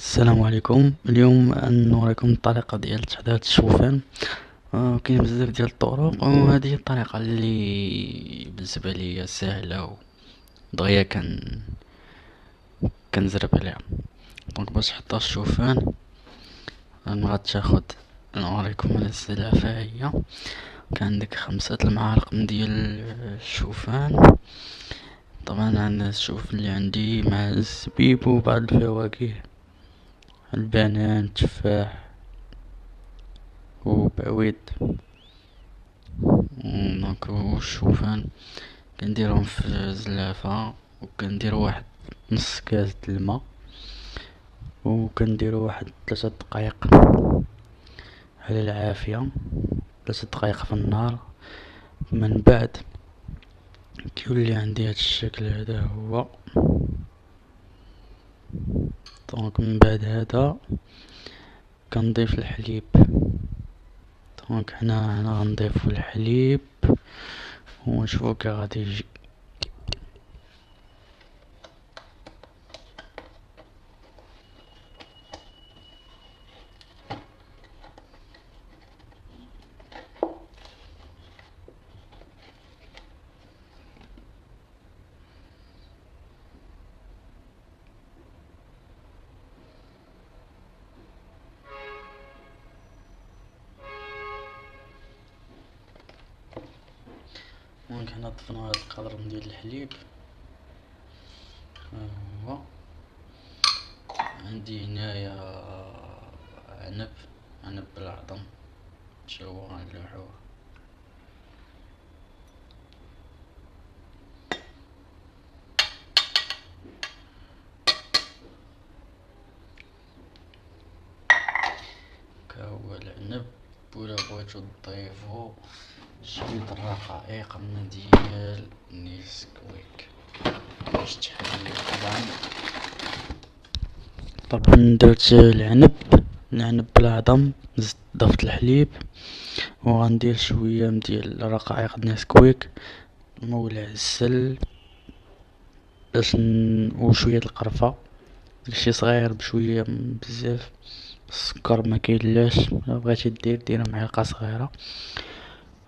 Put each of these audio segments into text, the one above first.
السلام عليكم. اليوم نوريكم الطريقة ديال تحضير الشوفان. كاين بزاف ديال الطرق، وهذه هي الطريقة اللي بالنسبة لي سهلة ودغيا كنزرب عليها. دونك باش تحضر الشوفان غتاخد، نوريكم على السلافة. هي كان عندك 5 المعالق ديال الشوفان. طبعا عندنا الشوف اللي عندي مع الزبيب وبعض الفواكه، البنان، التفاح وبعويد. دونك والشوفان كنديرهم في زلافة، وكندير واحد نص كاس د الماء، وكنديرو واحد 3 دقايق على العافية، 3 دقايق في النار. من بعد كيولي عندي هاد الشكل هذا هو. دونك من بعد هذا كنضيف الحليب. دونك هنا غنضيفو الحليب ونشوفو كي غادي يجي. دونك هنا ضفنا هاد القدر ديال الحليب. هو عندي هنايا عنب بالعظم، تشوه غنلوحوه. كهو العنب، ولا بغيتو تضيفو شوية الرقائق من ديال نيسكويك باش تحلي. طبعا درت العنب بالعظم، ضفت الحليب، وغندير شوية ديال الرقائق نيسكويك، مولع السل باش وشوية القرفة، داكشي صغير بشوية بزاف. السكر مكاينلاش، الا بغيتي دير معلقة صغيرة.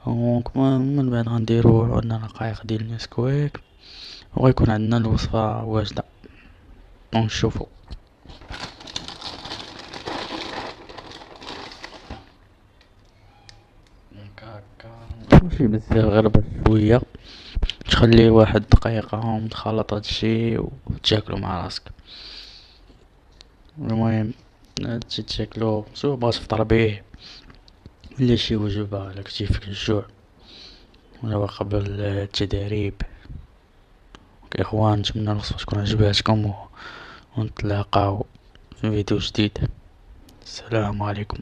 دونك من بعد غنديرو عندنا رقائق ديال نيسكويك، وغيكون عندنا الوصفة واجدة. دونك شوفو. دونك هكا ماشي بزاف، غير بشوية، تخليه واحد دقيقة وتخلط هادشي وتاكلو مع راسك. المهم هادشي تاكلو سوا بغيت تفطر بيه، ولا شي وجبة إلا كنتي فيك الجوع، ولا قبل التدريب. اخوان، نتمنى الوصفة تكون عجباتكم، ونتلاقاو في فيديو جديد. السلام عليكم.